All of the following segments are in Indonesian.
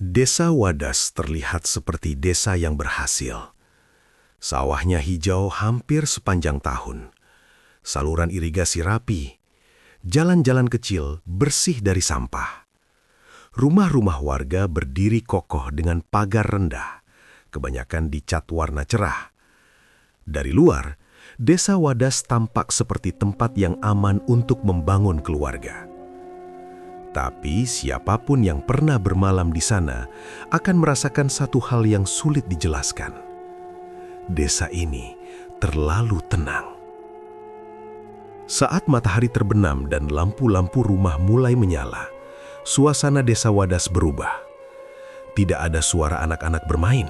Desa Wadas terlihat seperti desa yang berhasil. Sawahnya hijau hampir sepanjang tahun. Saluran irigasi rapi. Jalan-jalan kecil bersih dari sampah. Rumah-rumah warga berdiri kokoh dengan pagar rendah, kebanyakan dicat warna cerah. Dari luar, desa Wadas tampak seperti tempat yang aman untuk membangun keluarga. Tapi siapapun yang pernah bermalam di sana akan merasakan satu hal yang sulit dijelaskan. Desa ini terlalu tenang. Saat matahari terbenam dan lampu-lampu rumah mulai menyala, suasana desa Wadas berubah. Tidak ada suara anak-anak bermain.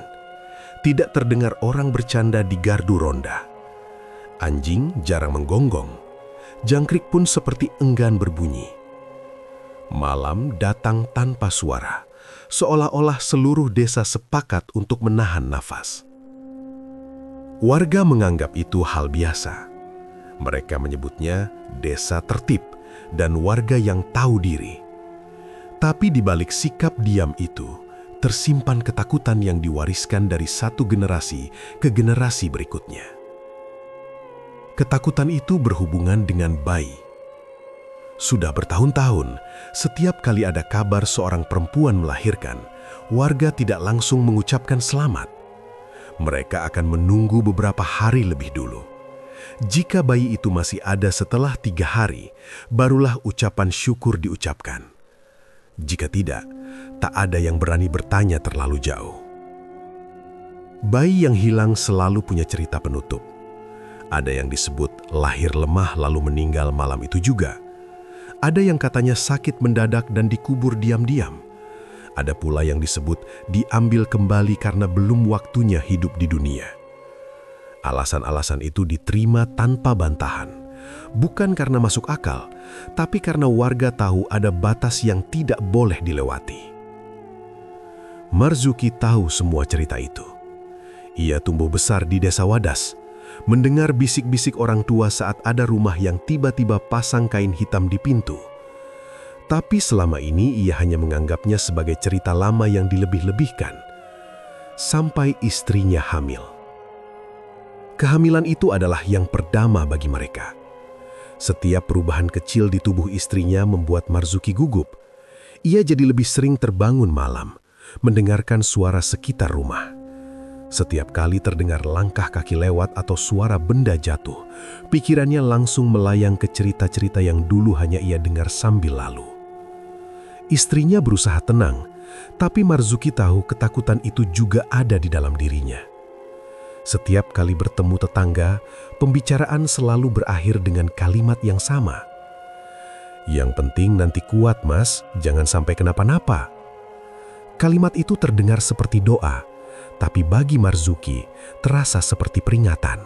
Tidak terdengar orang bercanda di gardu ronda. Anjing jarang menggonggong. Jangkrik pun seperti enggan berbunyi. Malam datang tanpa suara, seolah-olah seluruh desa sepakat untuk menahan nafas. Warga menganggap itu hal biasa. Mereka menyebutnya desa tertib dan warga yang tahu diri. Tapi di balik sikap diam itu, tersimpan ketakutan yang diwariskan dari satu generasi ke generasi berikutnya. Ketakutan itu berhubungan dengan bayi. Sudah bertahun-tahun, setiap kali ada kabar seorang perempuan melahirkan, warga tidak langsung mengucapkan selamat. Mereka akan menunggu beberapa hari lebih dulu. Jika bayi itu masih ada setelah 3 hari, barulah ucapan syukur diucapkan. Jika tidak, tak ada yang berani bertanya terlalu jauh. Bayi yang hilang selalu punya cerita penutup. Ada yang disebut lahir lemah lalu meninggal malam itu juga. Ada yang katanya sakit mendadak dan dikubur diam-diam. Ada pula yang disebut diambil kembali karena belum waktunya hidup di dunia. Alasan-alasan itu diterima tanpa bantahan. Bukan karena masuk akal, tapi karena warga tahu ada batas yang tidak boleh dilewati. Marzuki tahu semua cerita itu. Ia tumbuh besar di desa Wadas, mendengar bisik-bisik orang tua saat ada rumah yang tiba-tiba pasang kain hitam di pintu. Tapi selama ini ia hanya menganggapnya sebagai cerita lama yang dilebih-lebihkan. Sampai istrinya hamil. Kehamilan itu adalah yang perdama bagi mereka. Setiap perubahan kecil di tubuh istrinya membuat Marzuki gugup. Ia jadi lebih sering terbangun malam, mendengarkan suara sekitar rumah. Setiap kali terdengar langkah kaki lewat atau suara benda jatuh, pikirannya langsung melayang ke cerita-cerita yang dulu hanya ia dengar sambil lalu. Istrinya berusaha tenang, tapi Marzuki tahu ketakutan itu juga ada di dalam dirinya. Setiap kali bertemu tetangga, pembicaraan selalu berakhir dengan kalimat yang sama. "Yang penting nanti kuat, Mas, jangan sampai kenapa-napa." Kalimat itu terdengar seperti doa, tapi bagi Marzuki terasa seperti peringatan.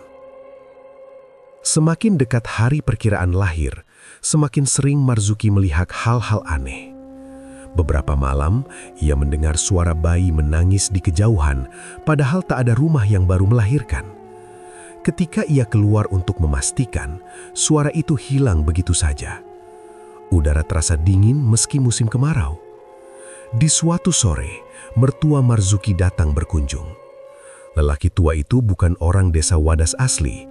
Semakin dekat hari perkiraan lahir, semakin sering Marzuki melihat hal-hal aneh. Beberapa malam, ia mendengar suara bayi menangis di kejauhan, padahal tak ada rumah yang baru melahirkan. Ketika ia keluar untuk memastikan, suara itu hilang begitu saja. Udara terasa dingin meski musim kemarau. Di suatu sore, mertua Marzuki datang berkunjung. Lelaki tua itu bukan orang desa Wadas asli.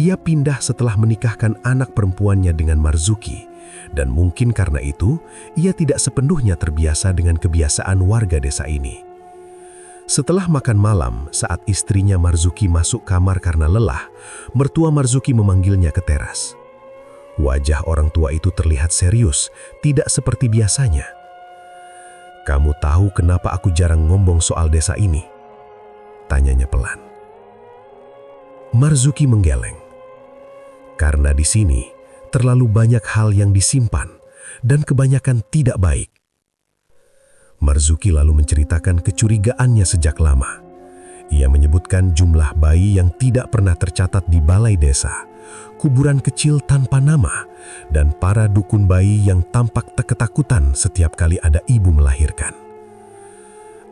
Ia pindah setelah menikahkan anak perempuannya dengan Marzuki, dan mungkin karena itu, ia tidak sepenuhnya terbiasa dengan kebiasaan warga desa ini. Setelah makan malam, saat istrinya Marzuki masuk kamar karena lelah, mertua Marzuki memanggilnya ke teras. Wajah orang tua itu terlihat serius, tidak seperti biasanya. "Kamu tahu kenapa aku jarang ngomong soal desa ini?" tanyanya pelan. Marzuki menggeleng. "Karena di sini terlalu banyak hal yang disimpan dan kebanyakan tidak baik." Marzuki lalu menceritakan kecurigaannya sejak lama. Ia menyebutkan jumlah bayi yang tidak pernah tercatat di balai desa, kuburan kecil tanpa nama, dan para dukun bayi yang tampak ketakutan setiap kali ada ibu melahirkan.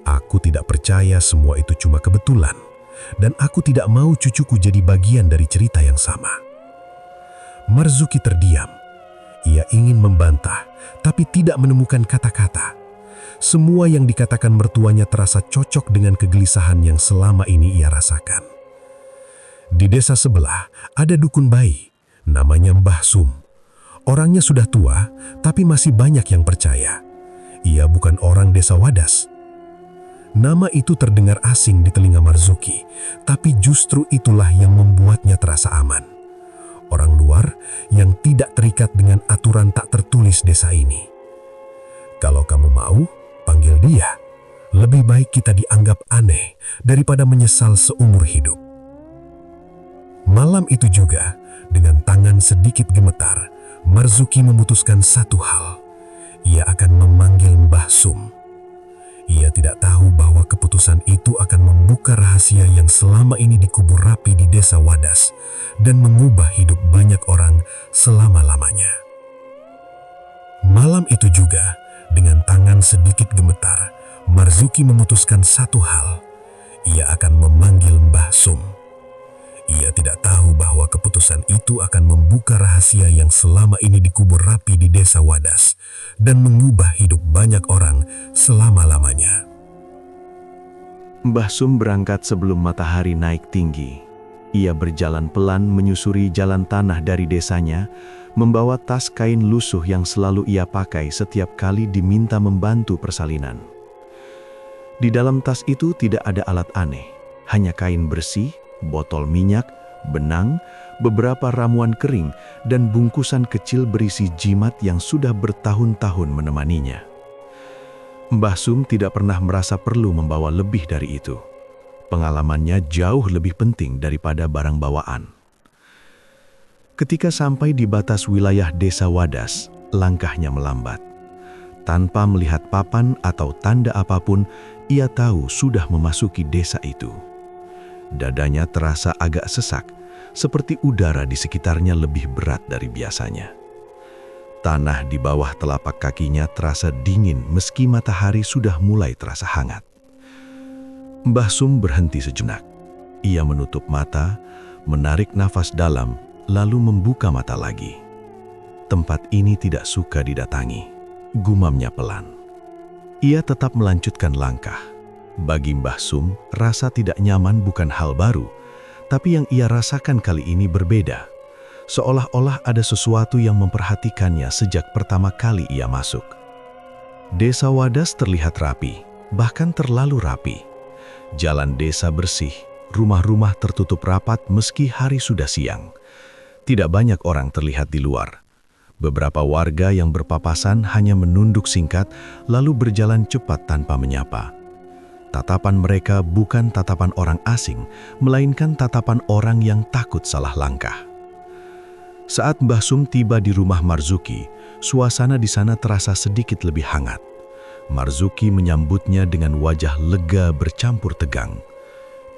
"Aku tidak percaya semua itu cuma kebetulan, dan aku tidak mau cucuku jadi bagian dari cerita yang sama." Marzuki terdiam. Ia ingin membantah, tapi tidak menemukan kata-kata. Semua yang dikatakan mertuanya terasa cocok dengan kegelisahan yang selama ini ia rasakan. Di desa sebelah ada dukun bayi, namanya Mbah Sum. Orangnya sudah tua, tapi masih banyak yang percaya. Ia bukan orang desa Wadas. Nama itu terdengar asing di telinga Marzuki, tapi justru itulah yang membuatnya terasa aman. Orang luar yang tidak terikat dengan aturan tak tertulis desa ini. Kalau kamu mau, panggil dia. Lebih baik kita dianggap aneh daripada menyesal seumur hidup. Malam itu juga, dengan tangan sedikit gemetar, Marzuki memutuskan satu hal. Ia akan memanggil Mbah Sum. Ia tidak tahu bahwa keputusan itu akan membuka rahasia yang selama ini dikubur rapi di desa Wadas dan mengubah hidup banyak orang selama-lamanya. Malam itu juga, dengan tangan sedikit gemetar, Marzuki memutuskan satu hal. Ia akan memanggil Mbah Sum. Ia tidak tahu bahwa keputusan itu akan membuka rahasia yang selama ini dikubur rapi di desa Wadas dan mengubah hidup banyak orang selama-lamanya. Mbah Sum berangkat sebelum matahari naik tinggi. Ia berjalan pelan menyusuri jalan tanah dari desanya, membawa tas kain lusuh yang selalu ia pakai setiap kali diminta membantu persalinan. Di dalam tas itu tidak ada alat aneh, hanya kain bersih, botol minyak, benang, beberapa ramuan kering, dan bungkusan kecil berisi jimat yang sudah bertahun-tahun menemaninya. Mbah Sum tidak pernah merasa perlu membawa lebih dari itu. Pengalamannya jauh lebih penting daripada barang bawaan. Ketika sampai di batas wilayah desa Wadas, langkahnya melambat. Tanpa melihat papan atau tanda apapun, ia tahu sudah memasuki desa itu. Dadanya terasa agak sesak, seperti udara di sekitarnya lebih berat dari biasanya. Tanah di bawah telapak kakinya terasa dingin meski matahari sudah mulai terasa hangat. Mbah Sum berhenti sejenak. Ia menutup mata, menarik nafas dalam, lalu membuka mata lagi. Tempat ini tidak suka didatangi, gumamnya pelan. Ia tetap melanjutkan langkah. Bagi Mbah Sum, rasa tidak nyaman bukan hal baru, tapi yang ia rasakan kali ini berbeda. Seolah-olah ada sesuatu yang memperhatikannya sejak pertama kali ia masuk. Desa Wadas terlihat rapi, bahkan terlalu rapi. Jalan desa bersih, rumah-rumah tertutup rapat meski hari sudah siang. Tidak banyak orang terlihat di luar. Beberapa warga yang berpapasan hanya menunduk singkat, lalu berjalan cepat tanpa menyapa. Tatapan mereka bukan tatapan orang asing, melainkan tatapan orang yang takut salah langkah. Saat Mbah Sum tiba di rumah Marzuki, suasana di sana terasa sedikit lebih hangat. Marzuki menyambutnya dengan wajah lega bercampur tegang.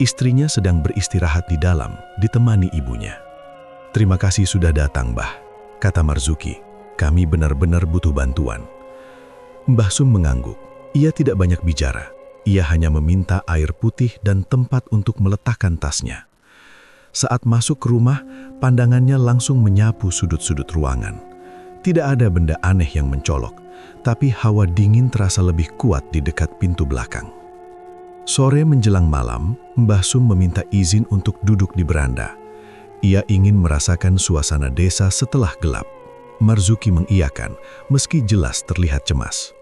Istrinya sedang beristirahat di dalam, ditemani ibunya. "Terima kasih sudah datang, Mbah," kata Marzuki. "Kami benar-benar butuh bantuan." Mbah Sum mengangguk. Ia tidak banyak bicara. Ia hanya meminta air putih dan tempat untuk meletakkan tasnya. Saat masuk ke rumah, pandangannya langsung menyapu sudut-sudut ruangan. Tidak ada benda aneh yang mencolok, tapi hawa dingin terasa lebih kuat di dekat pintu belakang. Sore menjelang malam, Mbah Sum meminta izin untuk duduk di beranda. Ia ingin merasakan suasana desa setelah gelap. Marzuki mengiyakan, meski jelas terlihat cemas.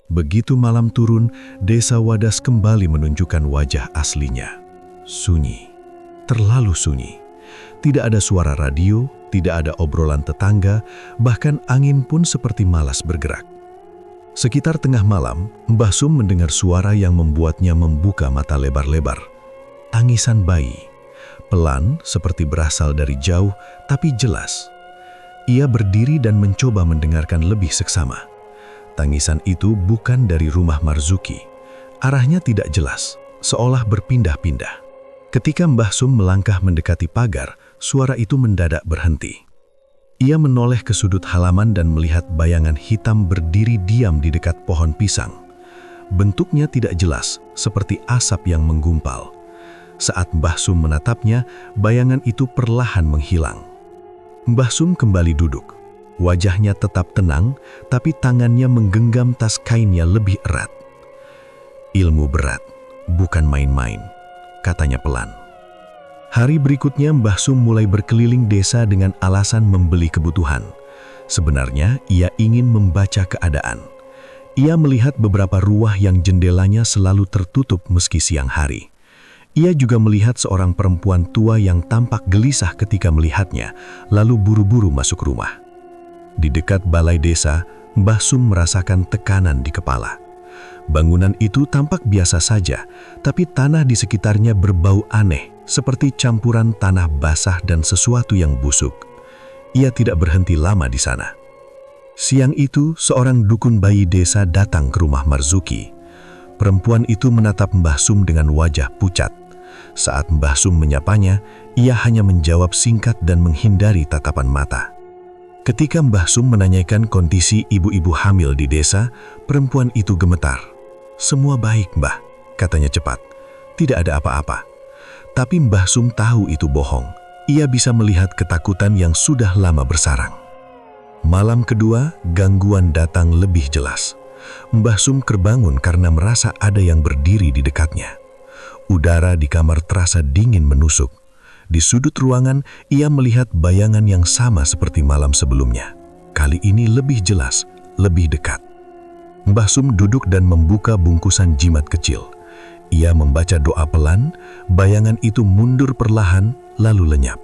Begitu malam turun, desa Wadas kembali menunjukkan wajah aslinya. Sunyi, terlalu sunyi. Tidak ada suara radio, tidak ada obrolan tetangga, bahkan angin pun seperti malas bergerak. Sekitar tengah malam, Mbah Sum mendengar suara yang membuatnya membuka mata lebar-lebar. Tangisan bayi, pelan seperti berasal dari jauh, tapi jelas. Ia berdiri dan mencoba mendengarkan lebih seksama. Tangisan itu bukan dari rumah Marzuki. Arahnya tidak jelas, seolah berpindah-pindah. Ketika Mbah Sum melangkah mendekati pagar, suara itu mendadak berhenti. Ia menoleh ke sudut halaman dan melihat bayangan hitam berdiri diam di dekat pohon pisang. Bentuknya tidak jelas, seperti asap yang menggumpal. Saat Mbah Sum menatapnya, bayangan itu perlahan menghilang. Mbah Sum kembali duduk. Wajahnya tetap tenang, tapi tangannya menggenggam tas kainnya lebih erat. "Ilmu berat, bukan main-main," katanya pelan. Hari berikutnya Mbah Sum mulai berkeliling desa dengan alasan membeli kebutuhan. Sebenarnya ia ingin membaca keadaan. Ia melihat beberapa rumah yang jendelanya selalu tertutup meski siang hari. Ia juga melihat seorang perempuan tua yang tampak gelisah ketika melihatnya, lalu buru-buru masuk rumah. Di dekat balai desa, Mbah Sum merasakan tekanan di kepala. Bangunan itu tampak biasa saja, tapi tanah di sekitarnya berbau aneh, seperti campuran tanah basah dan sesuatu yang busuk. Ia tidak berhenti lama di sana. Siang itu, seorang dukun bayi desa datang ke rumah Marzuki. Perempuan itu menatap Mbah Sum dengan wajah pucat. Saat Mbah Sum menyapanya, ia hanya menjawab singkat dan menghindari tatapan mata. Ketika Mbah Sum menanyakan kondisi ibu-ibu hamil di desa, perempuan itu gemetar. "Semua baik, Mbah," katanya cepat. "Tidak ada apa-apa." Tapi Mbah Sum tahu itu bohong. Ia bisa melihat ketakutan yang sudah lama bersarang. Malam kedua, gangguan datang lebih jelas. Mbah Sum terbangun karena merasa ada yang berdiri di dekatnya. Udara di kamar terasa dingin menusuk. Di sudut ruangan, ia melihat bayangan yang sama seperti malam sebelumnya. Kali ini lebih jelas, lebih dekat. Mbah Sum duduk dan membuka bungkusan jimat kecil. Ia membaca doa pelan, bayangan itu mundur perlahan, lalu lenyap.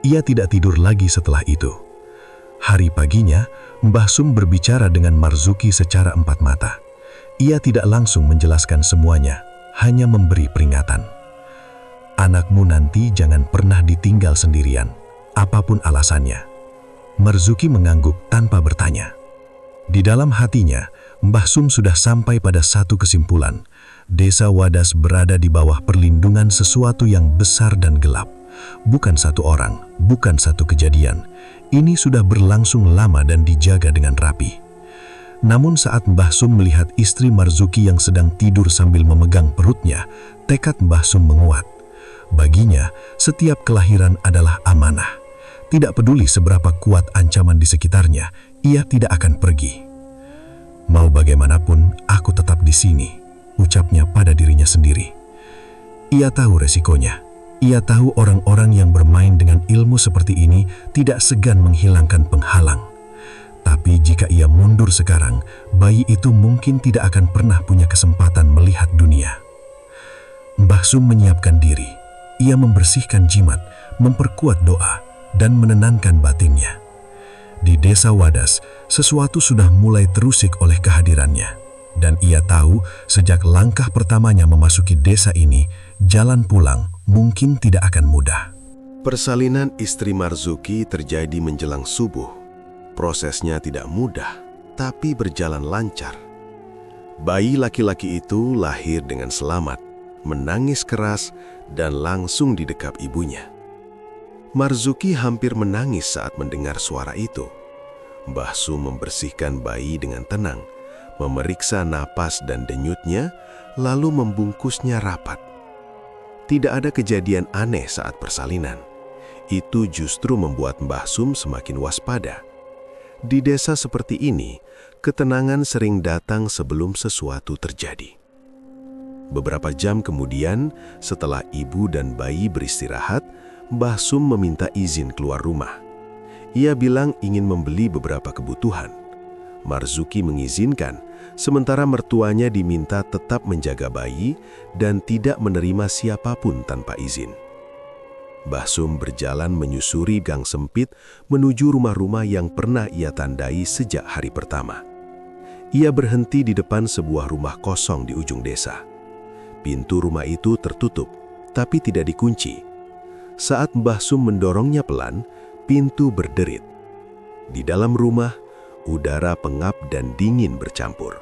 Ia tidak tidur lagi setelah itu. Hari paginya, Mbah Sum berbicara dengan Marzuki secara empat mata. Ia tidak langsung menjelaskan semuanya, hanya memberi peringatan. "Anakmu nanti jangan pernah ditinggal sendirian, apapun alasannya." Marzuki mengangguk tanpa bertanya. Di dalam hatinya, Mbah Sum sudah sampai pada satu kesimpulan. Desa Wadas berada di bawah perlindungan sesuatu yang besar dan gelap. Bukan satu orang, bukan satu kejadian. Ini sudah berlangsung lama dan dijaga dengan rapi. Namun saat Mbah Sum melihat istri Marzuki yang sedang tidur sambil memegang perutnya, tekad Mbah Sum menguat. Baginya, setiap kelahiran adalah amanah. Tidak peduli seberapa kuat ancaman di sekitarnya, ia tidak akan pergi. "Mau bagaimanapun, aku tetap di sini," ucapnya pada dirinya sendiri. Ia tahu resikonya. Ia tahu orang-orang yang bermain dengan ilmu seperti ini tidak segan menghilangkan penghalang. Tapi jika ia mundur sekarang, bayi itu mungkin tidak akan pernah punya kesempatan melihat dunia. Mbah Sum menyiapkan diri. Ia membersihkan jimat, memperkuat doa, dan menenangkan batinnya. Di desa Wadas, sesuatu sudah mulai terusik oleh kehadirannya. Dan ia tahu sejak langkah pertamanya memasuki desa ini, jalan pulang mungkin tidak akan mudah. Persalinan istri Marzuki terjadi menjelang subuh. Prosesnya tidak mudah, tapi berjalan lancar. Bayi laki-laki itu lahir dengan selamat, menangis keras, dan langsung didekap ibunya. Marzuki hampir menangis saat mendengar suara itu. Mbah Sum membersihkan bayi dengan tenang, memeriksa napas dan denyutnya, lalu membungkusnya rapat. Tidak ada kejadian aneh saat persalinan. Itu justru membuat Mbah Sum semakin waspada. Di desa seperti ini, ketenangan sering datang sebelum sesuatu terjadi. Beberapa jam kemudian, setelah ibu dan bayi beristirahat, Mbah Sum meminta izin keluar rumah. Ia bilang ingin membeli beberapa kebutuhan. Marzuki mengizinkan, sementara mertuanya diminta tetap menjaga bayi dan tidak menerima siapapun tanpa izin. Mbah Sum berjalan menyusuri gang sempit menuju rumah-rumah yang pernah ia tandai sejak hari pertama. Ia berhenti di depan sebuah rumah kosong di ujung desa. Pintu rumah itu tertutup, tapi tidak dikunci. Saat Mbah Sum mendorongnya pelan, pintu berderit. Di dalam rumah, udara pengap dan dingin bercampur.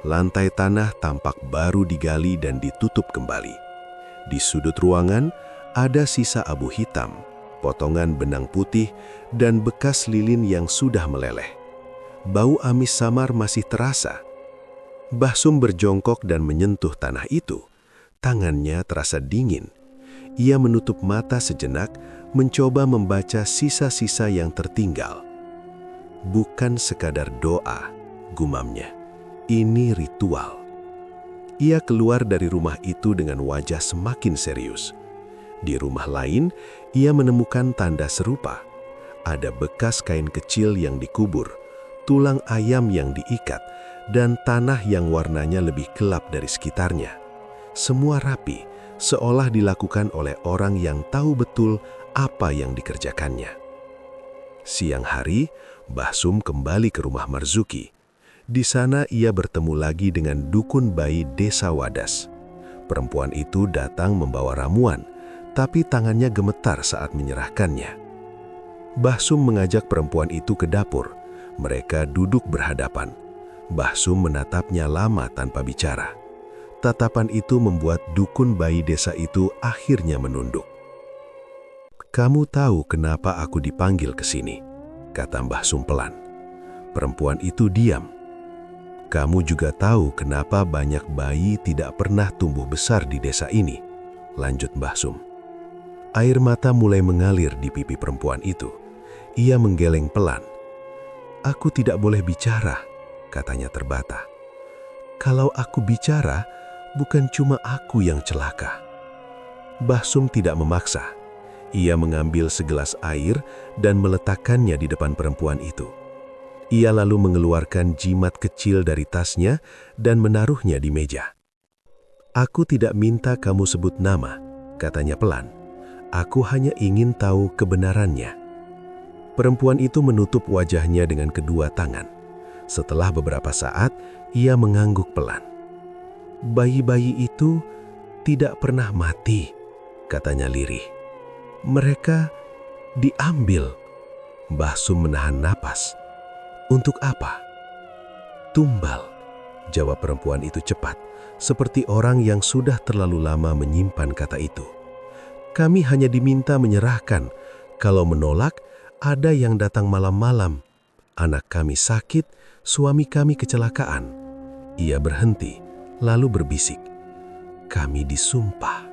Lantai tanah tampak baru digali dan ditutup kembali. Di sudut ruangan, ada sisa abu hitam, potongan benang putih, dan bekas lilin yang sudah meleleh. Bau amis samar masih terasa. Mbah Sum berjongkok dan menyentuh tanah itu. Tangannya terasa dingin. Ia menutup mata sejenak, mencoba membaca sisa-sisa yang tertinggal. Bukan sekadar doa, gumamnya. Ini ritual. Ia keluar dari rumah itu dengan wajah semakin serius. Di rumah lain, ia menemukan tanda serupa. Ada bekas kain kecil yang dikubur, tulang ayam yang diikat, dan tanah yang warnanya lebih gelap dari sekitarnya. Semua rapi, seolah dilakukan oleh orang yang tahu betul apa yang dikerjakannya. Siang hari, Mbah Sum kembali ke rumah Marzuki. Di sana ia bertemu lagi dengan dukun bayi desa Wadas. Perempuan itu datang membawa ramuan, tapi tangannya gemetar saat menyerahkannya. Mbah Sum mengajak perempuan itu ke dapur. Mereka duduk berhadapan. Mbah Sum menatapnya lama tanpa bicara. Tatapan itu membuat dukun bayi desa itu akhirnya menunduk. "Kamu tahu kenapa aku dipanggil ke sini?" kata Mbah Sum pelan. Perempuan itu diam. "Kamu juga tahu kenapa banyak bayi tidak pernah tumbuh besar di desa ini?" lanjut Mbah Sum. Air mata mulai mengalir di pipi perempuan itu. Ia menggeleng pelan. "Aku tidak boleh bicara," katanya terbata. "Kalau aku bicara, bukan cuma aku yang celaka." Mbah Sum tidak memaksa. Ia mengambil segelas air dan meletakkannya di depan perempuan itu. Ia lalu mengeluarkan jimat kecil dari tasnya dan menaruhnya di meja. "Aku tidak minta kamu sebut nama," katanya pelan. "Aku hanya ingin tahu kebenarannya." Perempuan itu menutup wajahnya dengan kedua tangan. Setelah beberapa saat, ia mengangguk pelan. "Bayi-bayi itu tidak pernah mati," katanya lirih. "Mereka diambil." Mbah Sum menahan napas. "Untuk apa?" "Tumbal," jawab perempuan itu cepat, seperti orang yang sudah terlalu lama menyimpan kata itu. "Kami hanya diminta menyerahkan. Kalau menolak, ada yang datang malam-malam. Anak kami sakit, suami kami kecelakaan." Ia berhenti, lalu berbisik, "Kami disumpah."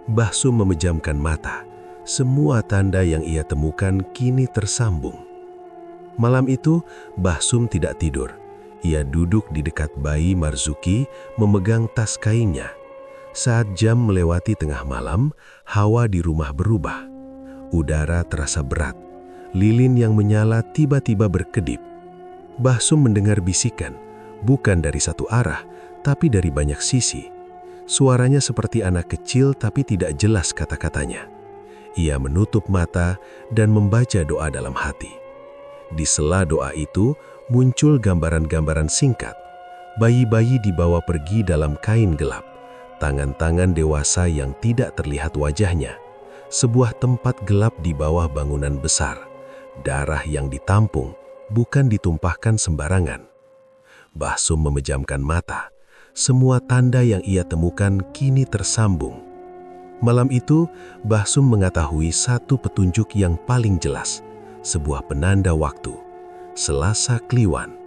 Mbah Sum memejamkan mata. Semua tanda yang ia temukan kini tersambung. Malam itu, Mbah Sum tidak tidur. Ia duduk di dekat bayi Marzuki, memegang tas kainnya. Saat jam melewati tengah malam, hawa di rumah berubah. Udara terasa berat. Lilin yang menyala tiba-tiba berkedip. Mbah Sum mendengar bisikan, bukan dari satu arah, tapi dari banyak sisi. Suaranya seperti anak kecil tapi tidak jelas kata-katanya. Ia menutup mata dan membaca doa dalam hati. Di sela doa itu muncul gambaran-gambaran singkat. Bayi-bayi dibawa pergi dalam kain gelap. Tangan-tangan dewasa yang tidak terlihat wajahnya. Sebuah tempat gelap di bawah bangunan besar. Darah yang ditampung, bukan ditumpahkan sembarangan. Mbah Sum memejamkan mata. Semua tanda yang ia temukan kini tersambung. Malam itu, Mbah Sum mengetahui satu petunjuk yang paling jelas. Sebuah penanda waktu. Selasa Kliwon.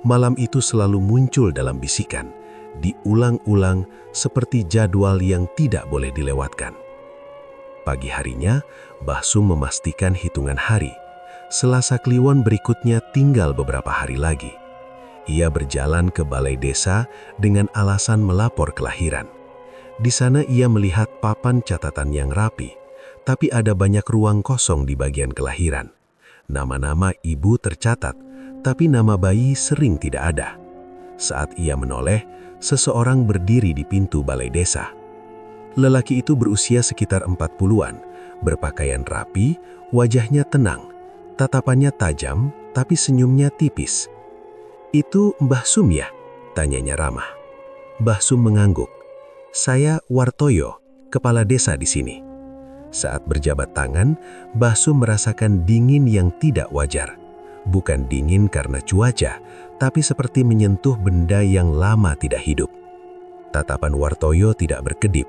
Malam itu selalu muncul dalam bisikan, diulang-ulang seperti jadwal yang tidak boleh dilewatkan. Pagi harinya, Mbah Sum memastikan hitungan hari. Selasa Kliwon berikutnya tinggal beberapa hari lagi. Ia berjalan ke balai desa dengan alasan melapor kelahiran. Di sana ia melihat papan catatan yang rapi, tapi ada banyak ruang kosong di bagian kelahiran. Nama-nama ibu tercatat, tapi nama bayi sering tidak ada. Saat ia menoleh, seseorang berdiri di pintu balai desa. Lelaki itu berusia sekitar 40-an, berpakaian rapi, wajahnya tenang, tatapannya tajam, tapi senyumnya tipis. "Itu Mbah Sum ya?" tanyanya ramah. Mbah Sum mengangguk. "Saya Wartoyo, kepala desa di sini." Saat berjabat tangan, Mbah Sum merasakan dingin yang tidak wajar. Bukan dingin karena cuaca, tapi seperti menyentuh benda yang lama tidak hidup. Tatapan Wartoyo tidak berkedip.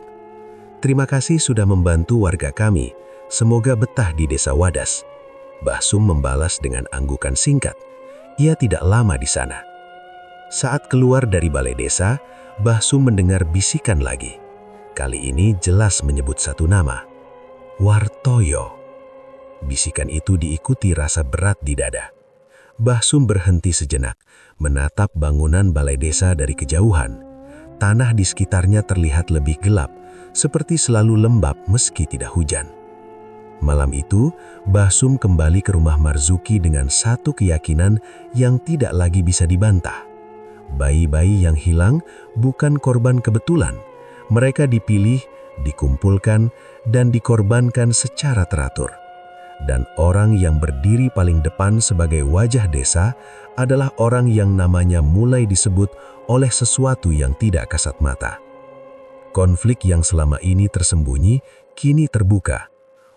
"Terima kasih sudah membantu warga kami. Semoga betah di desa Wadas." Mbah Sum membalas dengan anggukan singkat. Ia tidak lama di sana. Saat keluar dari balai desa, Mbah Sum mendengar bisikan lagi. Kali ini jelas menyebut satu nama. Wartoyo. Bisikan itu diikuti rasa berat di dada. Mbah Sum berhenti sejenak, menatap bangunan balai desa dari kejauhan. Tanah di sekitarnya terlihat lebih gelap, seperti selalu lembab meski tidak hujan. Malam itu, Mbah Sum kembali ke rumah Marzuki dengan satu keyakinan yang tidak lagi bisa dibantah. Bayi-bayi yang hilang bukan korban kebetulan. Mereka dipilih, dikumpulkan, dan dikorbankan secara teratur. Dan orang yang berdiri paling depan sebagai wajah desa adalah orang yang namanya mulai disebut oleh sesuatu yang tidak kasat mata. Konflik yang selama ini tersembunyi kini terbuka.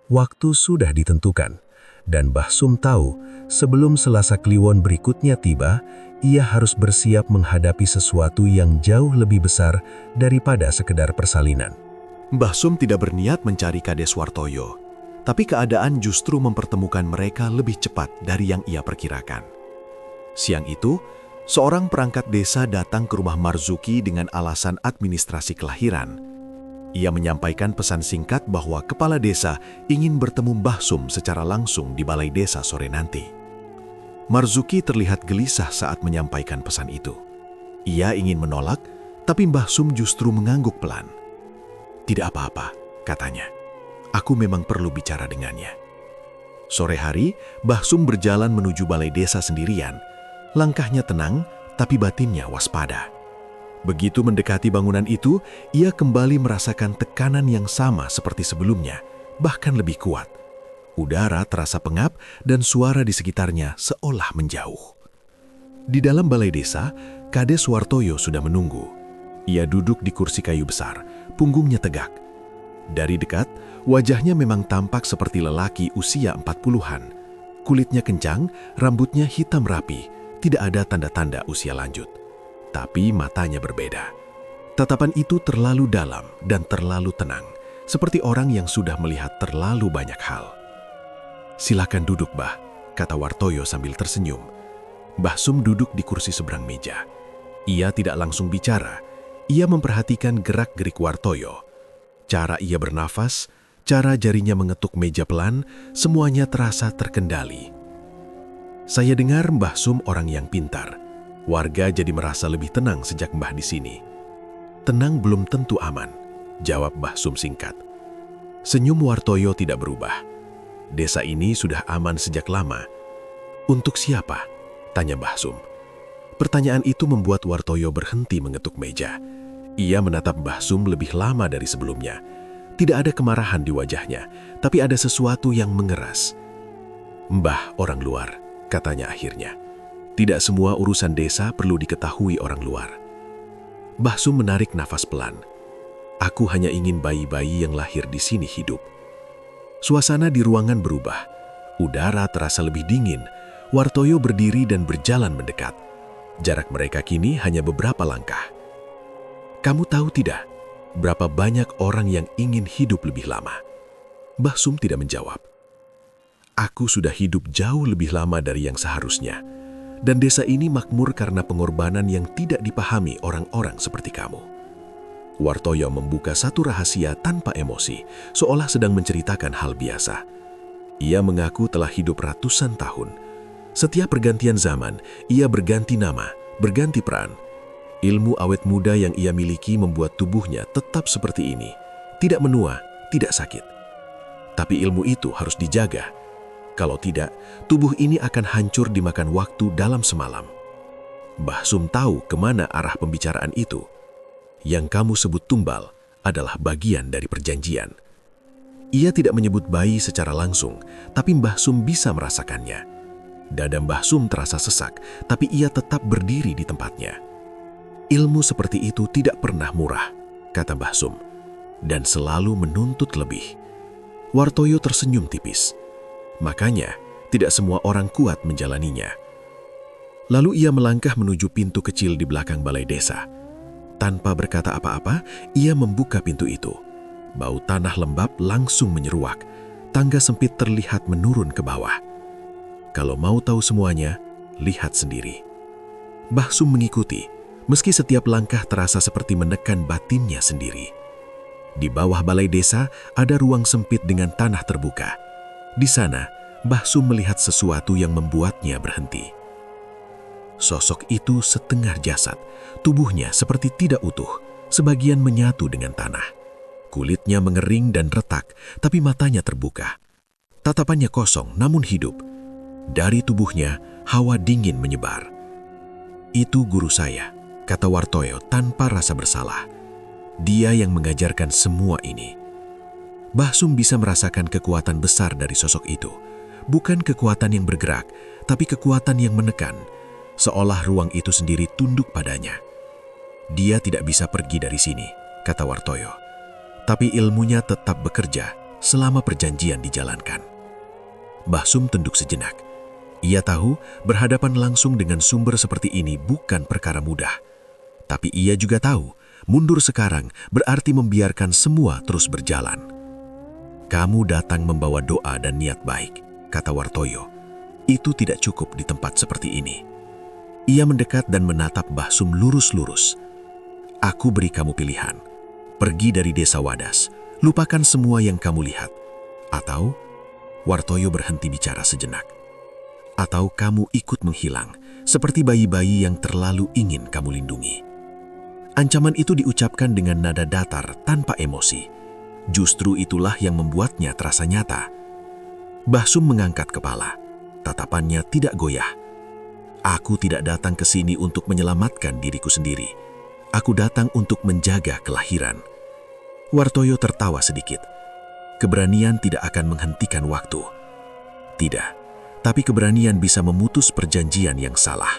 Waktu sudah ditentukan, dan Mbah Sum tahu sebelum Selasa Kliwon berikutnya tiba, ia harus bersiap menghadapi sesuatu yang jauh lebih besar daripada sekedar persalinan. Mbah Sum tidak berniat mencari Kades Wartoyo, tapi keadaan justru mempertemukan mereka lebih cepat dari yang ia perkirakan. Siang itu, seorang perangkat desa datang ke rumah Marzuki dengan alasan administrasi kelahiran. Ia menyampaikan pesan singkat bahwa kepala desa ingin bertemu Mbah Sum secara langsung di balai desa sore nanti. Marzuki terlihat gelisah saat menyampaikan pesan itu. Ia ingin menolak, tapi Mbah Sum justru mengangguk pelan. "Tidak apa-apa," katanya. "Aku memang perlu bicara dengannya." Sore hari, Mbah Sum berjalan menuju balai desa sendirian. Langkahnya tenang, tapi batinnya waspada. Begitu mendekati bangunan itu, ia kembali merasakan tekanan yang sama seperti sebelumnya, bahkan lebih kuat. Udara terasa pengap dan suara di sekitarnya seolah menjauh. Di dalam balai desa, Kades Wartoyo sudah menunggu. Ia duduk di kursi kayu besar, punggungnya tegak. Dari dekat, wajahnya memang tampak seperti lelaki usia 40-an. Kulitnya kencang, rambutnya hitam rapi, tidak ada tanda-tanda usia lanjut. Tapi matanya berbeda. Tatapan itu terlalu dalam dan terlalu tenang, seperti orang yang sudah melihat terlalu banyak hal. "Silakan duduk, Mbah," kata Wartoyo sambil tersenyum. Mbah Sum duduk di kursi seberang meja. Ia tidak langsung bicara. Ia memperhatikan gerak-gerik Wartoyo. Cara ia bernafas, cara jarinya mengetuk meja pelan, semuanya terasa terkendali. "Saya dengar Mbah Sum orang yang pintar. Warga jadi merasa lebih tenang sejak Mbah di sini." "Tenang belum tentu aman," jawab Mbah Sum singkat. Senyum Wartoyo tidak berubah. "Desa ini sudah aman sejak lama." "Untuk siapa?" tanya Mbah Sum. Pertanyaan itu membuat Wartoyo berhenti mengetuk meja. Ia menatap Mbah Sum lebih lama dari sebelumnya. Tidak ada kemarahan di wajahnya, tapi ada sesuatu yang mengeras. "Mbah orang luar," katanya akhirnya. "Tidak semua urusan desa perlu diketahui orang luar." Mbah Sum menarik nafas pelan. "Aku hanya ingin bayi-bayi yang lahir di sini hidup." Suasana di ruangan berubah. Udara terasa lebih dingin. Wartoyo berdiri dan berjalan mendekat. Jarak mereka kini hanya beberapa langkah. "Kamu tahu tidak, berapa banyak orang yang ingin hidup lebih lama?" Mbah Sum tidak menjawab. "Aku sudah hidup jauh lebih lama dari yang seharusnya. Dan desa ini makmur karena pengorbanan yang tidak dipahami orang-orang seperti kamu." Wartoyo membuka satu rahasia tanpa emosi, seolah sedang menceritakan hal biasa. Ia mengaku telah hidup ratusan tahun. Setiap pergantian zaman, ia berganti nama, berganti peran. Ilmu awet muda yang ia miliki membuat tubuhnya tetap seperti ini. Tidak menua, tidak sakit. Tapi ilmu itu harus dijaga. Kalau tidak, tubuh ini akan hancur dimakan waktu dalam semalam. Mbah Sum tahu kemana arah pembicaraan itu. Yang kamu sebut tumbal adalah bagian dari perjanjian. Ia tidak menyebut bayi secara langsung, tapi Mbah Sum bisa merasakannya. Dada Mbah Sum terasa sesak, tapi ia tetap berdiri di tempatnya. "Ilmu seperti itu tidak pernah murah," kata Mbah Sum, "dan selalu menuntut lebih." Wartoyo tersenyum tipis. Makanya, tidak semua orang kuat menjalaninya. Lalu ia melangkah menuju pintu kecil di belakang balai desa. Tanpa berkata apa-apa, ia membuka pintu itu. Bau tanah lembab langsung menyeruak. Tangga sempit terlihat menurun ke bawah. Kalau mau tahu semuanya, lihat sendiri. Mbah Sum mengikuti, meski setiap langkah terasa seperti menekan batinnya sendiri. Di bawah balai desa ada ruang sempit dengan tanah terbuka. Di sana, Mbah Sum melihat sesuatu yang membuatnya berhenti. Sosok itu setengah jasad, tubuhnya seperti tidak utuh, sebagian menyatu dengan tanah. Kulitnya mengering dan retak, tapi matanya terbuka. Tatapannya kosong namun hidup. Dari tubuhnya, hawa dingin menyebar. "Itu guru saya," kata Wartoyo tanpa rasa bersalah. "Dia yang mengajarkan semua ini." Mbah Sum bisa merasakan kekuatan besar dari sosok itu. Bukan kekuatan yang bergerak, tapi kekuatan yang menekan, seolah ruang itu sendiri tunduk padanya. "Dia tidak bisa pergi dari sini," kata Wartoyo. "Tapi ilmunya tetap bekerja selama perjanjian dijalankan." Mbah Sum tunduk sejenak. Ia tahu berhadapan langsung dengan sumber seperti ini bukan perkara mudah. Tapi ia juga tahu mundur sekarang berarti membiarkan semua terus berjalan. "Kamu datang membawa doa dan niat baik," kata Wartoyo. "Itu tidak cukup di tempat seperti ini." Ia mendekat dan menatap Mbah Sum lurus-lurus. "Aku beri kamu pilihan. Pergi dari desa Wadas, lupakan semua yang kamu lihat. Atau," Wartoyo berhenti bicara sejenak, "atau kamu ikut menghilang, seperti bayi-bayi yang terlalu ingin kamu lindungi." Ancaman itu diucapkan dengan nada datar tanpa emosi. Justru itulah yang membuatnya terasa nyata. Mbah Sum mengangkat kepala. Tatapannya tidak goyah. "Aku tidak datang ke sini untuk menyelamatkan diriku sendiri. Aku datang untuk menjaga kelahiran." Wartoyo tertawa sedikit. Keberanian tidak akan menghentikan waktu. Tidak, tapi keberanian bisa memutus perjanjian yang salah.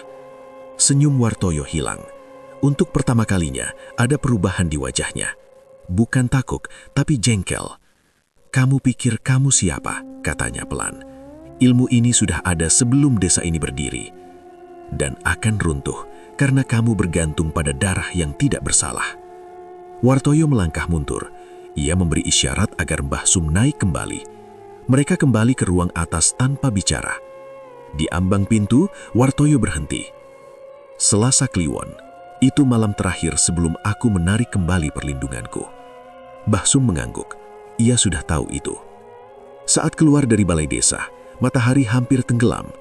Senyum Wartoyo hilang. Untuk pertama kalinya ada perubahan di wajahnya. Bukan takut, tapi jengkel. "Kamu pikir kamu siapa?" katanya pelan. "Ilmu ini sudah ada sebelum desa ini berdiri. Dan akan runtuh karena kamu bergantung pada darah yang tidak bersalah." Wartoyo melangkah mundur. Ia memberi isyarat agar Mbah Sum naik kembali. Mereka kembali ke ruang atas tanpa bicara. Di ambang pintu, Wartoyo berhenti. "Selasa Kliwon, itu malam terakhir sebelum aku menarik kembali perlindunganku." Mbah Sum mengangguk. Ia sudah tahu itu. Saat keluar dari balai desa, matahari hampir tenggelam.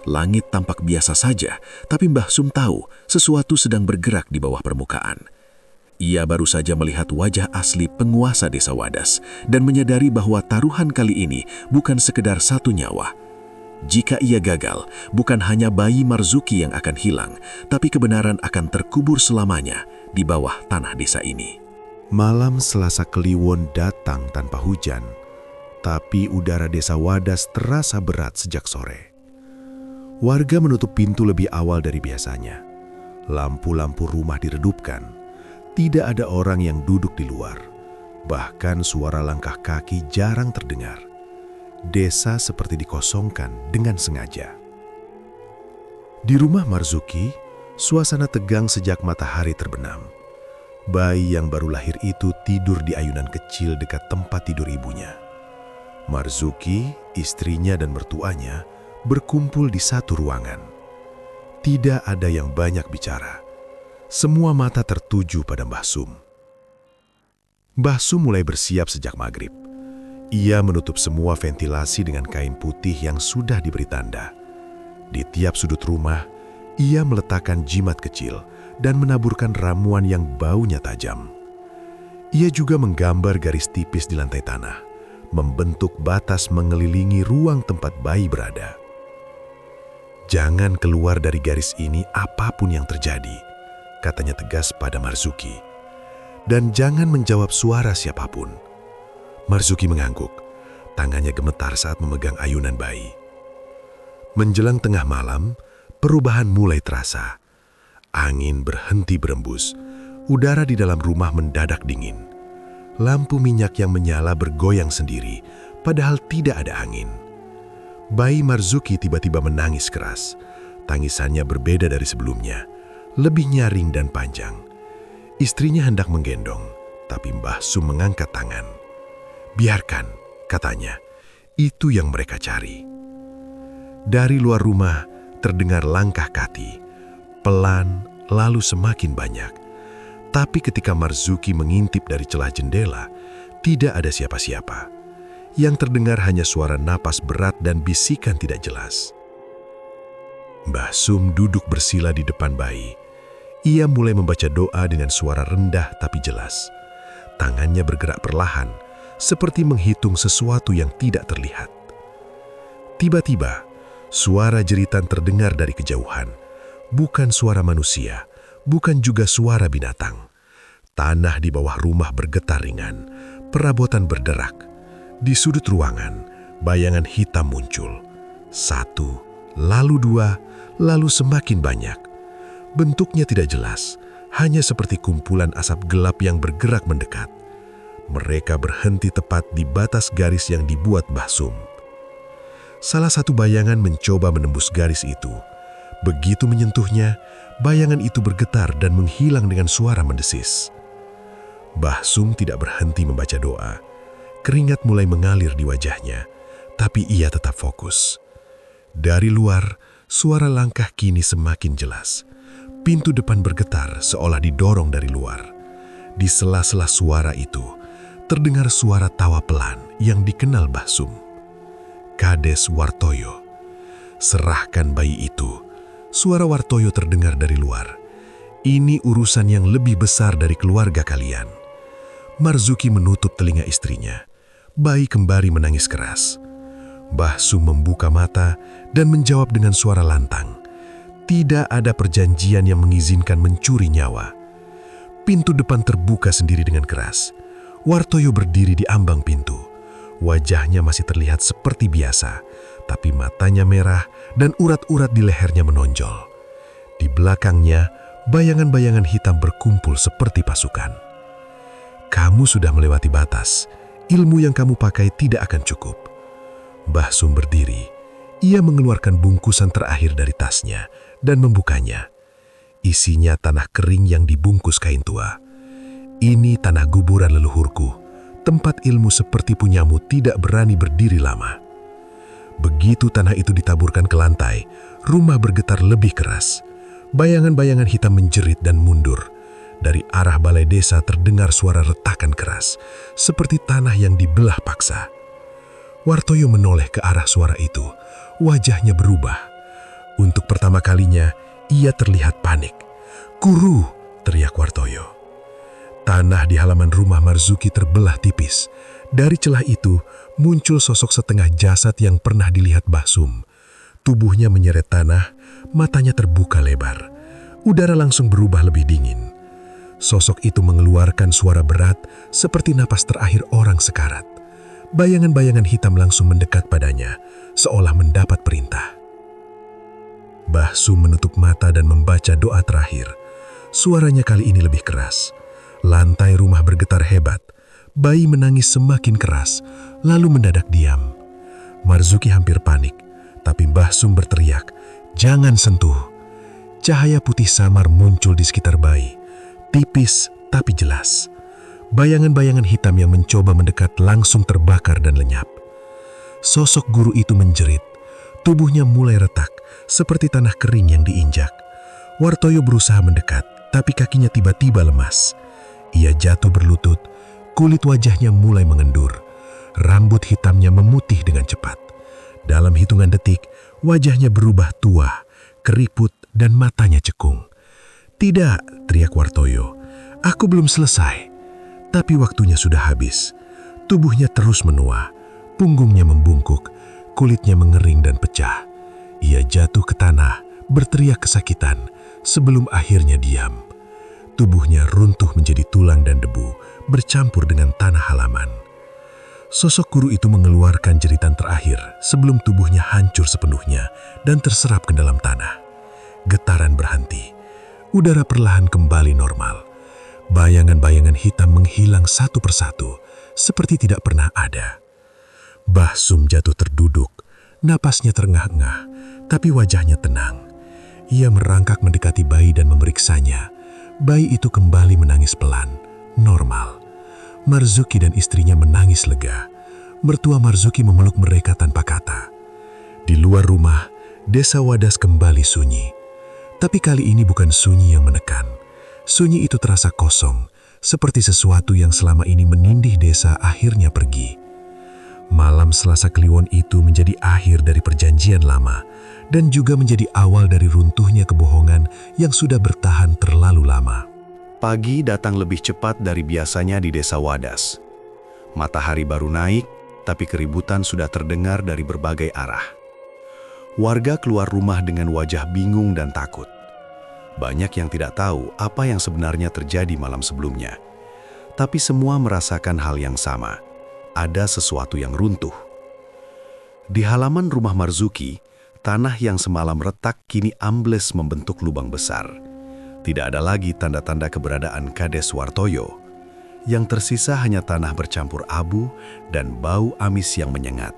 Langit tampak biasa saja, tapi Mbah Sum tahu sesuatu sedang bergerak di bawah permukaan. Ia baru saja melihat wajah asli penguasa desa Wadas dan menyadari bahwa taruhan kali ini bukan sekedar satu nyawa. Jika ia gagal, bukan hanya bayi Marzuki yang akan hilang, tapi kebenaran akan terkubur selamanya di bawah tanah desa ini. Malam Selasa Kliwon datang tanpa hujan, tapi udara desa Wadas terasa berat sejak sore. Warga menutup pintu lebih awal dari biasanya. Lampu-lampu rumah diredupkan. Tidak ada orang yang duduk di luar. Bahkan suara langkah kaki jarang terdengar. Desa seperti dikosongkan dengan sengaja. Di rumah Marzuki, suasana tegang sejak matahari terbenam. Bayi yang baru lahir itu tidur di ayunan kecil dekat tempat tidur ibunya. Marzuki, istrinya dan mertuanya berkumpul di satu ruangan. Tidak ada yang banyak bicara. Semua mata tertuju pada Mbah Sum. Mbah Sum mulai bersiap sejak maghrib. Ia menutup semua ventilasi dengan kain putih yang sudah diberi tanda. Di tiap sudut rumah, ia meletakkan jimat kecil dan menaburkan ramuan yang baunya tajam. Ia juga menggambar garis tipis di lantai tanah, membentuk batas mengelilingi ruang tempat bayi berada. "Jangan keluar dari garis ini apapun yang terjadi," katanya tegas pada Marzuki. "Dan jangan menjawab suara siapapun." Marzuki mengangguk, tangannya gemetar saat memegang ayunan bayi. Menjelang tengah malam, perubahan mulai terasa. Angin berhenti berembus, udara di dalam rumah mendadak dingin. Lampu minyak yang menyala bergoyang sendiri, padahal tidak ada angin. Bayi Marzuki tiba-tiba menangis keras. Tangisannya berbeda dari sebelumnya, lebih nyaring dan panjang. Istrinya hendak menggendong, tapi Mbah Sum mengangkat tangan. "Biarkan," katanya, "itu yang mereka cari." Dari luar rumah terdengar langkah kaki, pelan lalu semakin banyak. Tapi ketika Marzuki mengintip dari celah jendela, tidak ada siapa-siapa. Yang terdengar hanya suara napas berat dan bisikan tidak jelas. Mbah Sum duduk bersila di depan bayi. Ia mulai membaca doa dengan suara rendah tapi jelas. Tangannya bergerak perlahan, seperti menghitung sesuatu yang tidak terlihat. Tiba-tiba, suara jeritan terdengar dari kejauhan. Bukan suara manusia, bukan juga suara binatang. Tanah di bawah rumah bergetar ringan, perabotan berderak. Di sudut ruangan, bayangan hitam muncul. 1, lalu 2, lalu semakin banyak. Bentuknya tidak jelas, hanya seperti kumpulan asap gelap yang bergerak mendekat. Mereka berhenti tepat di batas garis yang dibuat Mbah Sum. Salah satu bayangan mencoba menembus garis itu. Begitu menyentuhnya, bayangan itu bergetar dan menghilang dengan suara mendesis. Mbah Sum tidak berhenti membaca doa. Keringat mulai mengalir di wajahnya, tapi ia tetap fokus. Dari luar, suara langkah kini semakin jelas. Pintu depan bergetar seolah didorong dari luar. Di sela-sela suara itu, terdengar suara tawa pelan yang dikenal Mbah Sum. Kades Wartoyo. Serahkan bayi itu. Suara Wartoyo terdengar dari luar. Ini urusan yang lebih besar dari keluarga kalian. Marzuki menutup telinga istrinya. Bayi kembali menangis keras. Mbah Sum membuka mata dan menjawab dengan suara lantang. Tidak ada perjanjian yang mengizinkan mencuri nyawa. Pintu depan terbuka sendiri dengan keras. Wartoyo berdiri di ambang pintu. Wajahnya masih terlihat seperti biasa, tapi matanya merah dan urat-urat di lehernya menonjol. Di belakangnya, bayangan-bayangan hitam berkumpul seperti pasukan. Kamu sudah melewati batas. Ilmu yang kamu pakai tidak akan cukup. Mbah Sum berdiri. Ia mengeluarkan bungkusan terakhir dari tasnya dan membukanya. Isinya tanah kering yang dibungkus kain tua. Ini tanah guburan leluhurku, tempat ilmu seperti punyamu tidak berani berdiri lama. Begitu tanah itu ditaburkan ke lantai, rumah bergetar lebih keras. Bayangan-bayangan hitam menjerit dan mundur. Dari arah balai desa terdengar suara retakan keras, seperti tanah yang dibelah paksa. Wartoyo menoleh ke arah suara itu. Wajahnya berubah. Untuk pertama kalinya, ia terlihat panik. "Guru!" teriak Wartoyo. Tanah di halaman rumah Marzuki terbelah tipis. Dari celah itu, muncul sosok setengah jasad yang pernah dilihat Mbah Sum. Tubuhnya menyeret tanah, matanya terbuka lebar. Udara langsung berubah lebih dingin. Sosok itu mengeluarkan suara berat seperti napas terakhir orang sekarat. Bayangan-bayangan hitam langsung mendekat padanya, seolah mendapat perintah. Mbah Sum menutup mata dan membaca doa terakhir. Suaranya kali ini lebih keras. Lantai rumah bergetar hebat. Bayi menangis semakin keras, lalu mendadak diam. Marzuki hampir panik, tapi Mbah Sum berteriak, "Jangan sentuh." Cahaya putih samar muncul di sekitar bayi, tipis tapi jelas. Bayangan-bayangan hitam yang mencoba mendekat langsung terbakar dan lenyap. Sosok guru itu menjerit. Tubuhnya mulai retak, seperti tanah kering yang diinjak. Wartoyo berusaha mendekat, tapi kakinya tiba-tiba lemas. Ia jatuh berlutut, kulit wajahnya mulai mengendur. Rambut hitamnya memutih dengan cepat. Dalam hitungan detik, wajahnya berubah tua, keriput, dan matanya cekung. "Tidak," teriak Wartoyo. "Aku belum selesai." Tapi waktunya sudah habis. Tubuhnya terus menua, punggungnya membungkuk, kulitnya mengering dan pecah. Ia jatuh ke tanah, berteriak kesakitan, sebelum akhirnya diam. Tubuhnya runtuh menjadi tulang dan debu, bercampur dengan tanah halaman. Sosok guru itu mengeluarkan jeritan terakhir sebelum tubuhnya hancur sepenuhnya dan terserap ke dalam tanah. Getaran berhenti. Udara perlahan kembali normal. Bayangan-bayangan hitam menghilang satu persatu, seperti tidak pernah ada. Mbah Sum jatuh terduduk, napasnya terengah-engah, tapi wajahnya tenang. Ia merangkak mendekati bayi dan memeriksanya. Bayi itu kembali menangis pelan, normal. Marzuki dan istrinya menangis lega. Mertua Marzuki memeluk mereka tanpa kata. Di luar rumah, desa Wadas kembali sunyi. Tapi kali ini bukan sunyi yang menekan. Sunyi itu terasa kosong, seperti sesuatu yang selama ini menindih desa akhirnya pergi. Malam Selasa Kliwon itu menjadi akhir dari perjanjian lama, dan juga menjadi awal dari runtuhnya kebohongan yang sudah bertahan terlalu lama. Pagi datang lebih cepat dari biasanya di desa Wadas. Matahari baru naik, tapi keributan sudah terdengar dari berbagai arah. Warga keluar rumah dengan wajah bingung dan takut. Banyak yang tidak tahu apa yang sebenarnya terjadi malam sebelumnya. Tapi semua merasakan hal yang sama. Ada sesuatu yang runtuh. Di halaman rumah Marzuki, tanah yang semalam retak kini ambles membentuk lubang besar. Tidak ada lagi tanda-tanda keberadaan Kades Wartoyo. Yang tersisa hanya tanah bercampur abu dan bau amis yang menyengat.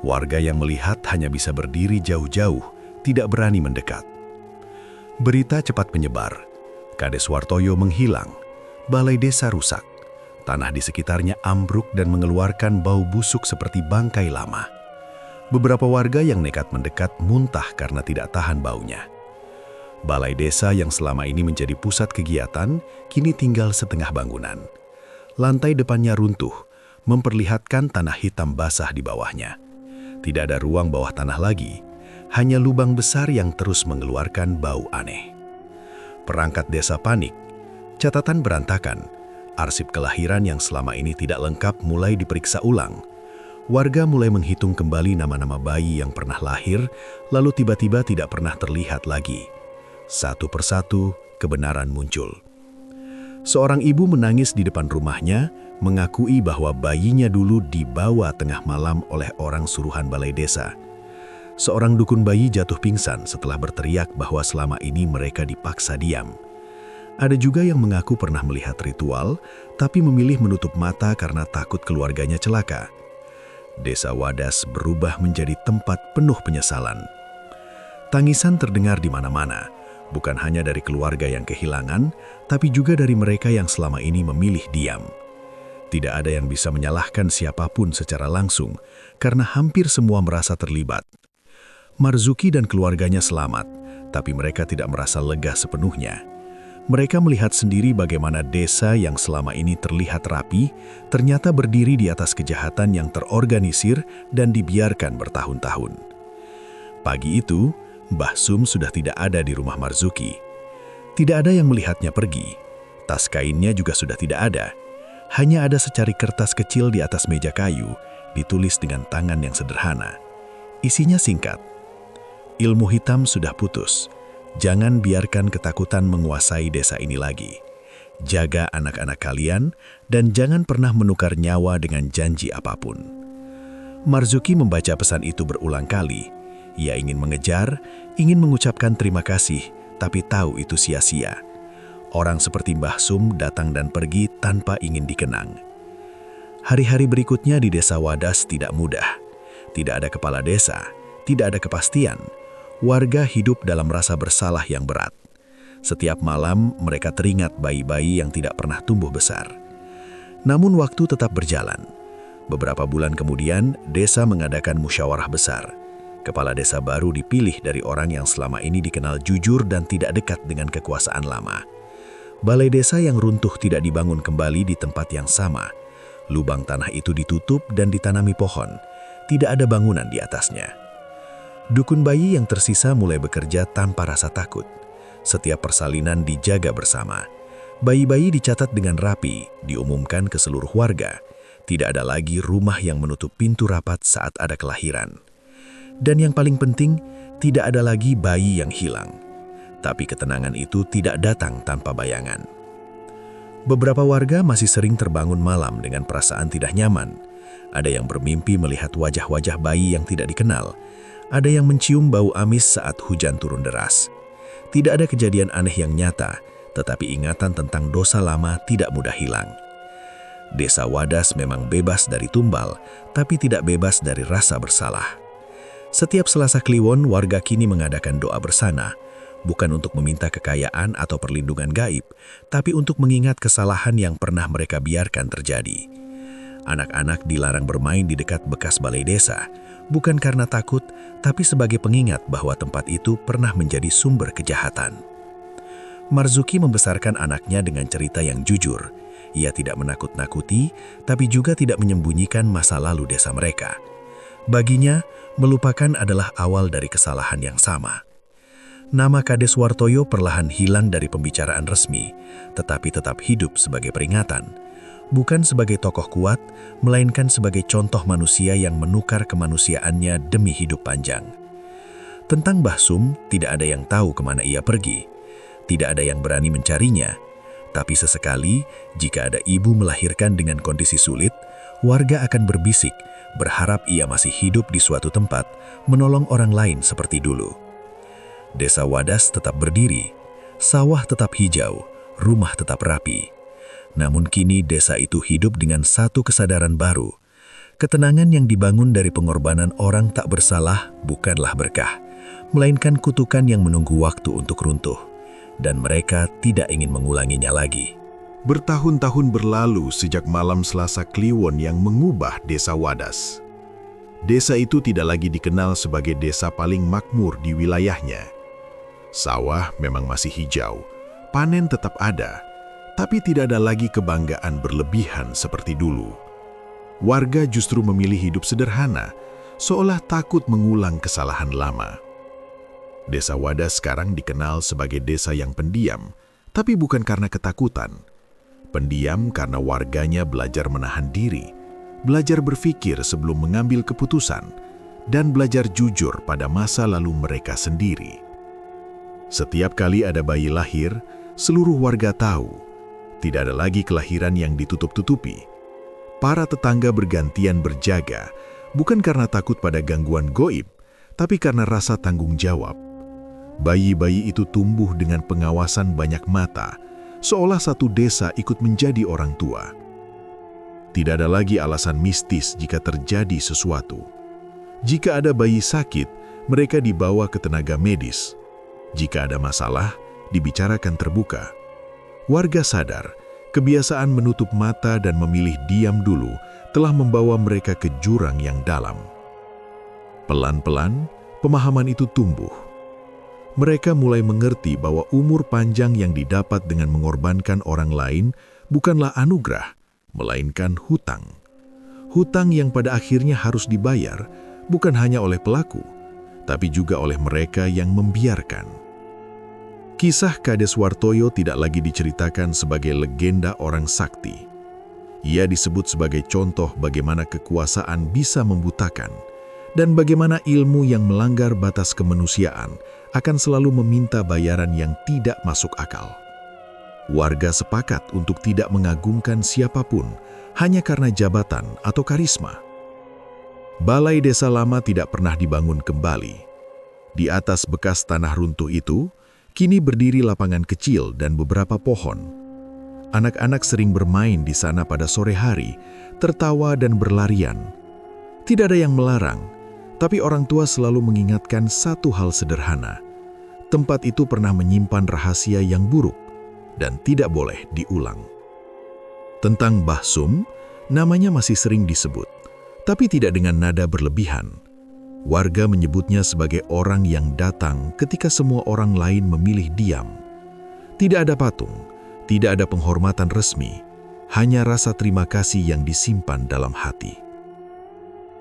Warga yang melihat hanya bisa berdiri jauh-jauh, tidak berani mendekat. Berita cepat menyebar. Kades Wartoyo menghilang. Balai desa rusak. Tanah di sekitarnya ambruk dan mengeluarkan bau busuk seperti bangkai lama. Beberapa warga yang nekat mendekat muntah karena tidak tahan baunya. Balai desa yang selama ini menjadi pusat kegiatan, kini tinggal setengah bangunan. Lantai depannya runtuh, memperlihatkan tanah hitam basah di bawahnya. Tidak ada ruang bawah tanah lagi, hanya lubang besar yang terus mengeluarkan bau aneh. Perangkat desa panik, catatan berantakan, arsip kelahiran yang selama ini tidak lengkap mulai diperiksa ulang. Warga mulai menghitung kembali nama-nama bayi yang pernah lahir, lalu tiba-tiba tidak pernah terlihat lagi. Satu persatu, kebenaran muncul. Seorang ibu menangis di depan rumahnya, mengakui bahwa bayinya dulu dibawa tengah malam oleh orang suruhan balai desa. Seorang dukun bayi jatuh pingsan setelah berteriak bahwa selama ini mereka dipaksa diam. Ada juga yang mengaku pernah melihat ritual, tapi memilih menutup mata karena takut keluarganya celaka. Desa Wadas berubah menjadi tempat penuh penyesalan. Tangisan terdengar di mana-mana, bukan hanya dari keluarga yang kehilangan, tapi juga dari mereka yang selama ini memilih diam. Tidak ada yang bisa menyalahkan siapapun secara langsung, karena hampir semua merasa terlibat. Marzuki dan keluarganya selamat, tapi mereka tidak merasa lega sepenuhnya. Mereka melihat sendiri bagaimana desa yang selama ini terlihat rapi, ternyata berdiri di atas kejahatan yang terorganisir dan dibiarkan bertahun-tahun. Pagi itu, Mbah Sum sudah tidak ada di rumah Marzuki. Tidak ada yang melihatnya pergi. Tas kainnya juga sudah tidak ada. Hanya ada secari kertas kecil di atas meja kayu, ditulis dengan tangan yang sederhana. Isinya singkat. Ilmu hitam sudah putus. Jangan biarkan ketakutan menguasai desa ini lagi. Jaga anak-anak kalian dan jangan pernah menukar nyawa dengan janji apapun. Marzuki membaca pesan itu berulang kali. Ia ingin mengejar, ingin mengucapkan terima kasih, tapi tahu itu sia-sia. Orang seperti Mbah Sum datang dan pergi tanpa ingin dikenang. Hari-hari berikutnya di desa Wadas tidak mudah. Tidak ada kepala desa, tidak ada kepastian. Warga hidup dalam rasa bersalah yang berat. Setiap malam mereka teringat bayi-bayi yang tidak pernah tumbuh besar. Namun waktu tetap berjalan. Beberapa bulan kemudian, desa mengadakan musyawarah besar. Kepala desa baru dipilih dari orang yang selama ini dikenal jujur dan tidak dekat dengan kekuasaan lama. Balai desa yang runtuh tidak dibangun kembali di tempat yang sama. Lubang tanah itu ditutup dan ditanami pohon. Tidak ada bangunan di atasnya. Dukun bayi yang tersisa mulai bekerja tanpa rasa takut. Setiap persalinan dijaga bersama. Bayi-bayi dicatat dengan rapi, diumumkan ke seluruh warga. Tidak ada lagi rumah yang menutup pintu rapat saat ada kelahiran. Dan yang paling penting, tidak ada lagi bayi yang hilang. Tapi ketenangan itu tidak datang tanpa bayangan. Beberapa warga masih sering terbangun malam dengan perasaan tidak nyaman. Ada yang bermimpi melihat wajah-wajah bayi yang tidak dikenal. Ada yang mencium bau amis saat hujan turun deras. Tidak ada kejadian aneh yang nyata, tetapi ingatan tentang dosa lama tidak mudah hilang. Desa Wadas memang bebas dari tumbal, tapi tidak bebas dari rasa bersalah. Setiap Selasa Kliwon, warga kini mengadakan doa bersana, bukan untuk meminta kekayaan atau perlindungan gaib, tapi untuk mengingat kesalahan yang pernah mereka biarkan terjadi. Anak-anak dilarang bermain di dekat bekas balai desa, bukan karena takut, tapi sebagai pengingat bahwa tempat itu pernah menjadi sumber kejahatan. Marzuki membesarkan anaknya dengan cerita yang jujur. Ia tidak menakut-nakuti, tapi juga tidak menyembunyikan masa lalu desa mereka. Baginya, melupakan adalah awal dari kesalahan yang sama. Nama Kades Wartoyo perlahan hilang dari pembicaraan resmi, tetapi tetap hidup sebagai peringatan. Bukan sebagai tokoh kuat, melainkan sebagai contoh manusia yang menukar kemanusiaannya demi hidup panjang. Tentang Mbah Sum, tidak ada yang tahu kemana ia pergi. Tidak ada yang berani mencarinya. Tapi sesekali, jika ada ibu melahirkan dengan kondisi sulit, warga akan berbisik, berharap ia masih hidup di suatu tempat, menolong orang lain seperti dulu. Desa Wadas tetap berdiri, sawah tetap hijau, rumah tetap rapi. Namun kini desa itu hidup dengan satu kesadaran baru. Ketenangan yang dibangun dari pengorbanan orang tak bersalah bukanlah berkah, melainkan kutukan yang menunggu waktu untuk runtuh. Dan mereka tidak ingin mengulanginya lagi. Bertahun-tahun berlalu sejak malam Selasa Kliwon yang mengubah desa Wadas. Desa itu tidak lagi dikenal sebagai desa paling makmur di wilayahnya. Sawah memang masih hijau, panen tetap ada, tapi tidak ada lagi kebanggaan berlebihan seperti dulu. Warga justru memilih hidup sederhana, seolah takut mengulang kesalahan lama. Desa Wadas sekarang dikenal sebagai desa yang pendiam, tapi bukan karena ketakutan. Pendiam karena warganya belajar menahan diri, belajar berpikir sebelum mengambil keputusan, dan belajar jujur pada masa lalu mereka sendiri. Setiap kali ada bayi lahir, seluruh warga tahu, tidak ada lagi kelahiran yang ditutup-tutupi. Para tetangga bergantian berjaga, bukan karena takut pada gangguan goib, tapi karena rasa tanggung jawab. Bayi-bayi itu tumbuh dengan pengawasan banyak mata, seolah satu desa ikut menjadi orang tua. Tidak ada lagi alasan mistis jika terjadi sesuatu. Jika ada bayi sakit, mereka dibawa ke tenaga medis. Jika ada masalah, dibicarakan terbuka. Warga sadar, kebiasaan menutup mata dan memilih diam dulu telah membawa mereka ke jurang yang dalam. Pelan-pelan, pemahaman itu tumbuh. Mereka mulai mengerti bahwa umur panjang yang didapat dengan mengorbankan orang lain bukanlah anugerah, melainkan hutang. Hutang yang pada akhirnya harus dibayar bukan hanya oleh pelaku, tapi juga oleh mereka yang membiarkan. Kisah Kades Wartoyo tidak lagi diceritakan sebagai legenda orang sakti. Ia disebut sebagai contoh bagaimana kekuasaan bisa membutakan, dan bagaimana ilmu yang melanggar batas kemanusiaan akan selalu meminta bayaran yang tidak masuk akal. Warga sepakat untuk tidak mengagungkan siapapun hanya karena jabatan atau karisma. Balai desa lama tidak pernah dibangun kembali. Di atas bekas tanah runtuh itu, kini berdiri lapangan kecil dan beberapa pohon. Anak-anak sering bermain di sana pada sore hari, tertawa dan berlarian. Tidak ada yang melarang, tapi orang tua selalu mengingatkan satu hal sederhana. Tempat itu pernah menyimpan rahasia yang buruk dan tidak boleh diulang. Tentang Mbah Sum, namanya masih sering disebut, tapi tidak dengan nada berlebihan. Warga menyebutnya sebagai orang yang datang ketika semua orang lain memilih diam. Tidak ada patung, tidak ada penghormatan resmi, hanya rasa terima kasih yang disimpan dalam hati.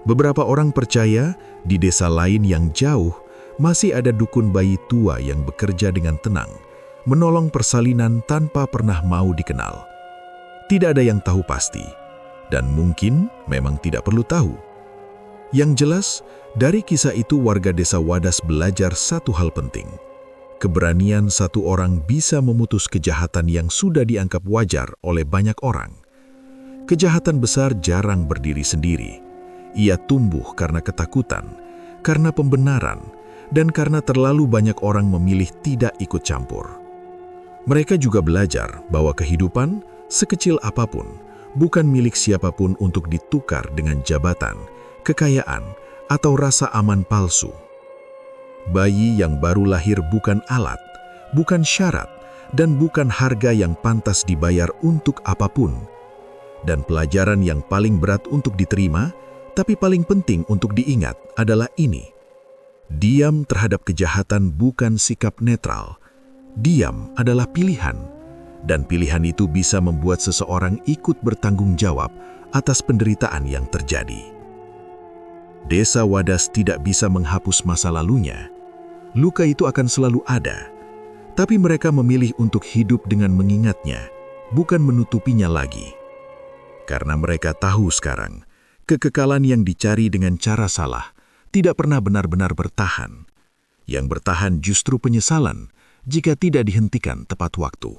Beberapa orang percaya di desa lain yang jauh masih ada dukun bayi tua yang bekerja dengan tenang, menolong persalinan tanpa pernah mau dikenal. Tidak ada yang tahu pasti, dan mungkin memang tidak perlu tahu. Yang jelas, dari kisah itu warga desa Wadas belajar satu hal penting. Keberanian satu orang bisa memutus kejahatan yang sudah dianggap wajar oleh banyak orang. Kejahatan besar jarang berdiri sendiri. Ia tumbuh karena ketakutan, karena pembenaran, dan karena terlalu banyak orang memilih tidak ikut campur. Mereka juga belajar bahwa kehidupan, sekecil apapun, bukan milik siapapun untuk ditukar dengan jabatan, kekayaan, atau rasa aman palsu. Bayi yang baru lahir bukan alat, bukan syarat, dan bukan harga yang pantas dibayar untuk apapun. Dan pelajaran yang paling berat untuk diterima, tapi paling penting untuk diingat adalah ini. Diam terhadap kejahatan bukan sikap netral. Diam adalah pilihan, dan pilihan itu bisa membuat seseorang ikut bertanggung jawab atas penderitaan yang terjadi. Desa Wadas tidak bisa menghapus masa lalunya. Luka itu akan selalu ada. Tapi mereka memilih untuk hidup dengan mengingatnya, bukan menutupinya lagi. Karena mereka tahu sekarang, kekekalan yang dicari dengan cara salah tidak pernah benar-benar bertahan. Yang bertahan justru penyesalan jika tidak dihentikan tepat waktu.